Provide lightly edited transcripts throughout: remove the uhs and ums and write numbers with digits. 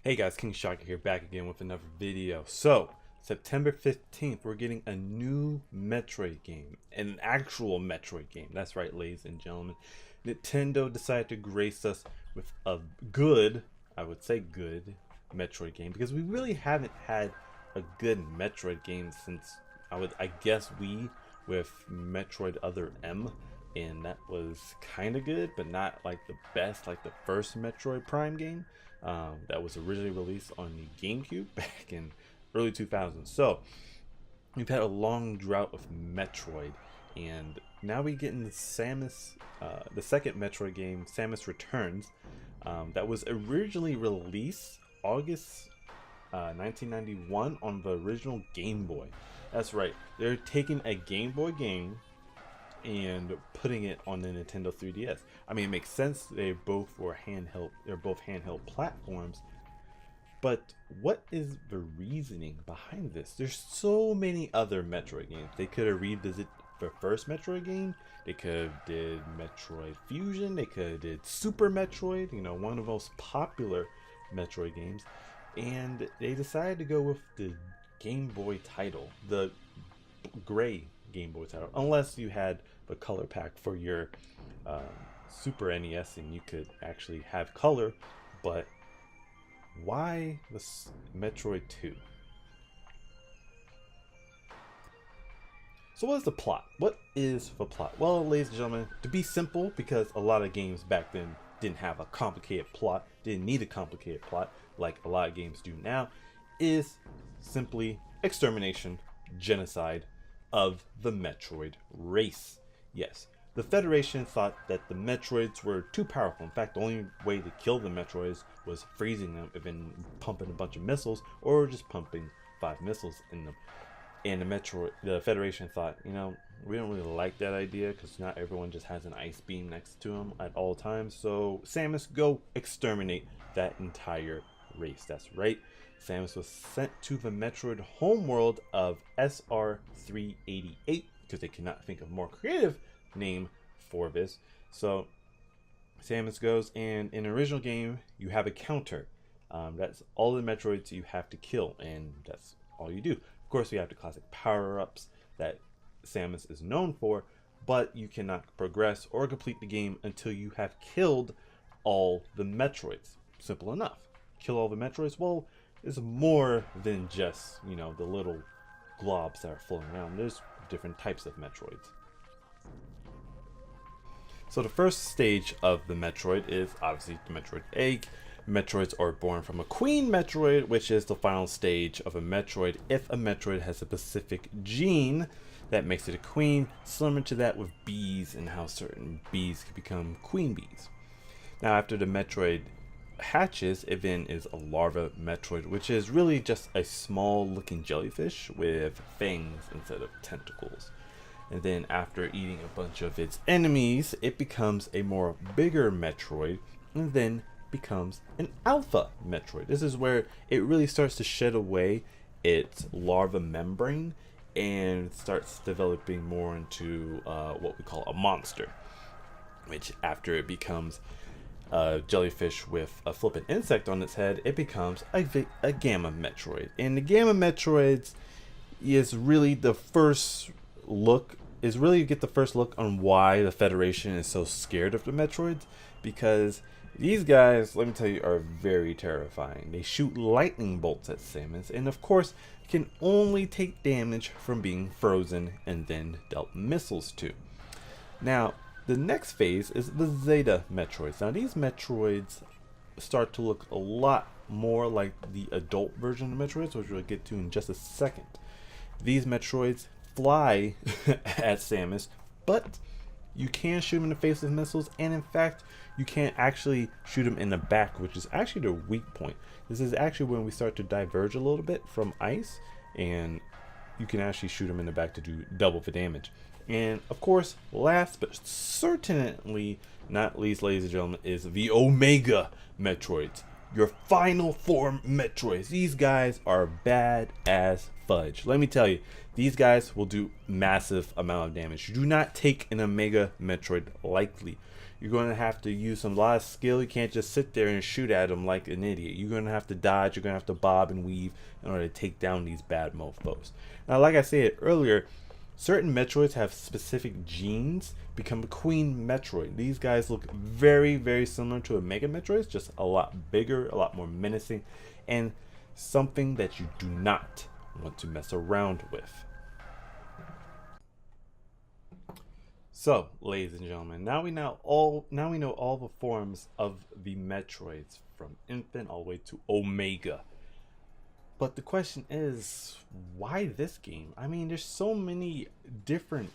Hey guys, King Shaka here, back again with another video. So, September 15th, we're getting a new Metroid game. An actual Metroid game. That's right, ladies and gentlemen. Nintendo decided to grace us with a good, I would say good, Metroid game. Because we really haven't had a good Metroid game since, I guess we, with Metroid Other M. And that was kind of good, but not like the best, like the first Metroid Prime game that was originally released on the GameCube back in early 2000s. So we've had a long drought of Metroid, and now we get into Samus, the second Metroid game, Samus Returns, that was originally released August 1991 on the original Game Boy. That's right, they're taking a Game Boy game and putting it on the Nintendo 3DS. I mean, it makes sense. They both were handheld. They're both handheld platforms. But what is the reasoning behind this? There's so many other Metroid games. They could have revisited the first Metroid game. They could have did Metroid Fusion. They could have did Super Metroid. You know, one of the most popular Metroid games. And they decided to go with the Game Boy title, the gray Game Boy title, unless you had the color pack for your Super NES and you could actually have color. But why this Metroid 2? So what is the plot? What is the plot? Well, ladies and gentlemen, to be simple, because a lot of games back then didn't have a complicated plot, didn't need a complicated plot like a lot of games do now, is simply extermination, genocide of the Metroid race. Yes, the Federation thought that the Metroids were too powerful. In fact, the only way to kill the Metroids was freezing them and then pumping a bunch of missiles, or just pumping 5 missiles in them. And the Federation thought, you know, we don't really like that idea because not everyone just has an ice beam next to them at all times. So Samus, go exterminate that entire race. That's right. Samus was sent to the Metroid homeworld of SR388 because they cannot think of a more creative name for this. So Samus goes, and in the original game, you have a counter. That's all the Metroids you have to kill, and that's all you do. Of course, you have the classic power-ups that Samus is known for, but you cannot progress or complete the game until you have killed all the Metroids. Simple enough. Kill all the Metroids? Well, it's more than just, you know, the little globs that are floating around. There's different types of Metroids. So the first stage of the Metroid is obviously the Metroid egg. Metroids are born from a queen Metroid, which is the final stage of a Metroid if a Metroid has a specific gene that makes it a queen, similar to that with bees and how certain bees can become queen bees. Now after the Metroid hatches, it then is a larva Metroid, which is really just a small looking jellyfish with fangs instead of tentacles. And then after eating a bunch of its enemies, it becomes a more bigger Metroid and then becomes an alpha Metroid. This is where it really starts to shed away its larva membrane and starts developing more into what we call a monster, which after it becomes a jellyfish with a flippant insect on its head, it becomes a Gamma Metroid. And the Gamma Metroids is really the first look, is really you get the first look on why the Federation is so scared of the Metroids, because these guys, let me tell you, are very terrifying. They shoot lightning bolts at Samus, and of course can only take damage from being frozen and then dealt missiles to. Now the next phase is the Zeta Metroids. Now these Metroids start to look a lot more like the adult version of Metroids, which we'll get to in just a second. These Metroids fly at Samus, but you can shoot them in the face with missiles, and in fact you can't actually shoot them in the back, which is actually their weak point. This is actually when we start to diverge a little bit from ice, and you can actually shoot them in the back to do double the damage. And of course, last but certainly not least, ladies and gentlemen, is the Omega Metroids. Your final form Metroids. These guys are bad as fudge. Let me tell you, these guys will do massive amount of damage. Do not take an Omega Metroid lightly. You're going to have to use a lot of skill. You can't just sit there and shoot at them like an idiot. You're going to have to dodge. You're going to have to bob and weave in order to take down these bad mofos. Now, like I said earlier, certain Metroids have specific genes become a Queen Metroid. These guys look very, very similar to a Mega Metroid, just a lot bigger, a lot more menacing, and something that you do not want to mess around with. So, ladies and gentlemen, now we know all the forms of the Metroids, from infant all the way to Omega. But the question is, why this game? I mean, there's so many different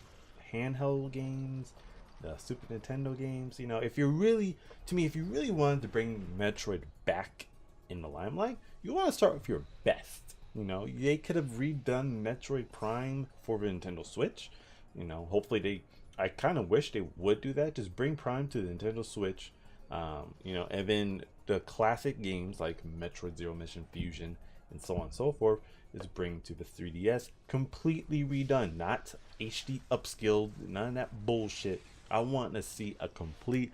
handheld games, the Super Nintendo games. You know, if you really wanted to bring Metroid back in the limelight, you want to start with your best. You know, they could have redone Metroid Prime for the Nintendo Switch. You know, hopefully I kind of wish they would do that. Just bring Prime to the Nintendo Switch. You know, and then the classic games like Metroid Zero Mission Fusion and so on and so forth is bring to the 3DS completely redone, not HD upscaled, none of that bullshit. I want to see a complete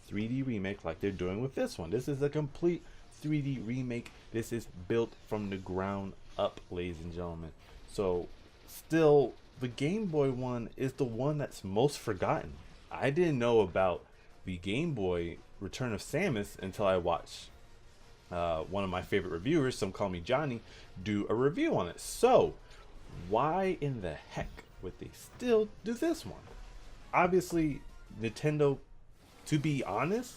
3D remake like they're doing with this one. This is a complete 3D remake. This is built from the ground up, ladies and gentlemen. So still, the Game Boy one is the one that's most forgotten. I didn't know about the Game Boy Return of Samus until I watched one of my favorite reviewers, some call me Johnny, do a review on it. So why in the heck would they still do this one? Obviously, Nintendo, to be honest,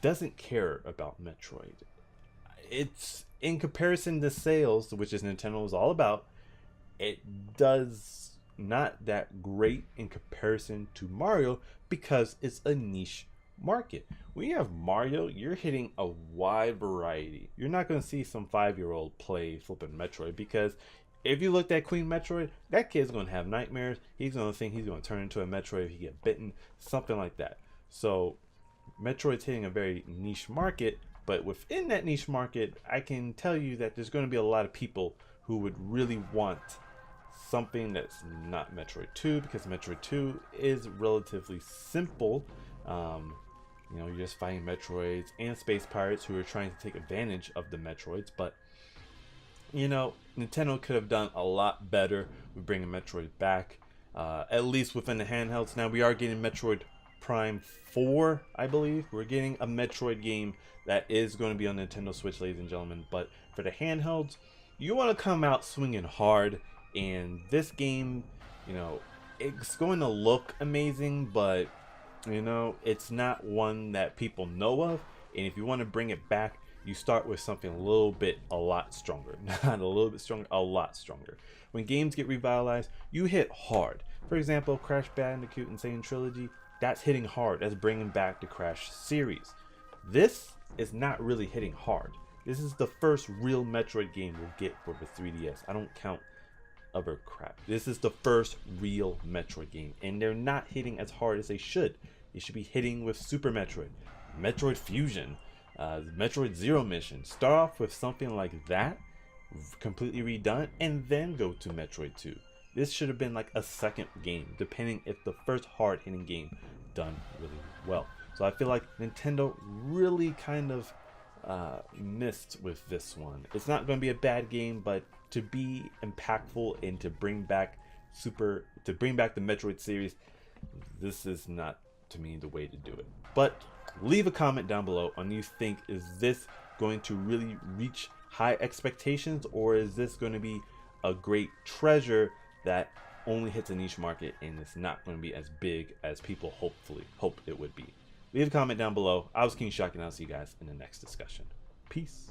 doesn't care about Metroid. It's in comparison to sales, which is Nintendo is all about, it does not that great in comparison to Mario because it's a niche market. When you have Mario, you're hitting a wide variety. You're not going to see some 5-year-old play flipping Metroid, because if you looked at Queen Metroid, that kid's going to have nightmares. He's going to think he's going to turn into a Metroid if he get bitten, something like that. So Metroid's hitting a very niche market, but within that niche market, I can tell you that there's going to be a lot of people who would really want something that's not Metroid 2, because Metroid 2 is relatively simple. You know, you're just fighting Metroids and space pirates who are trying to take advantage of the Metroids, but you know, Nintendo could have done a lot better with bringing Metroid back, at least within the handhelds. Now we are getting Metroid Prime 4, I believe. We're getting a Metroid game that is going to be on Nintendo Switch, ladies and gentlemen, but for the handhelds, you want to come out swinging hard, and this game, you know, it's going to look amazing, but you know, it's not one that people know of. And if you want to bring it back, you start with something a lot stronger. Not a little bit stronger, a lot stronger. When games get revitalized, you hit hard. For example, Crash Bandicoot Insane Trilogy, that's hitting hard. That's bringing back the Crash series. This is not really hitting hard. This is the first real Metroid game we'll get for the 3DS. I don't count other crap. This is the first real Metroid game, and they're not hitting as hard as they should. They should be hitting with Super Metroid, Metroid Fusion, Metroid Zero Mission. Start off with something like that, completely redone, and then go to Metroid 2. This should have been like a second game, depending if the first hard-hitting game done really well. So I feel like Nintendo really kind of missed with this one. It's not going to be a bad game, but to be impactful and to bring back the Metroid series, this is not, to me, the way to do it. But leave a comment down below on you think, is this going to really reach high expectations, or is this going to be a great treasure that only hits a niche market and it's not going to be as big as people hopefully hope it would be? Leave a comment down below. I was JozuShaka, and I'll see you guys in the next discussion. Peace.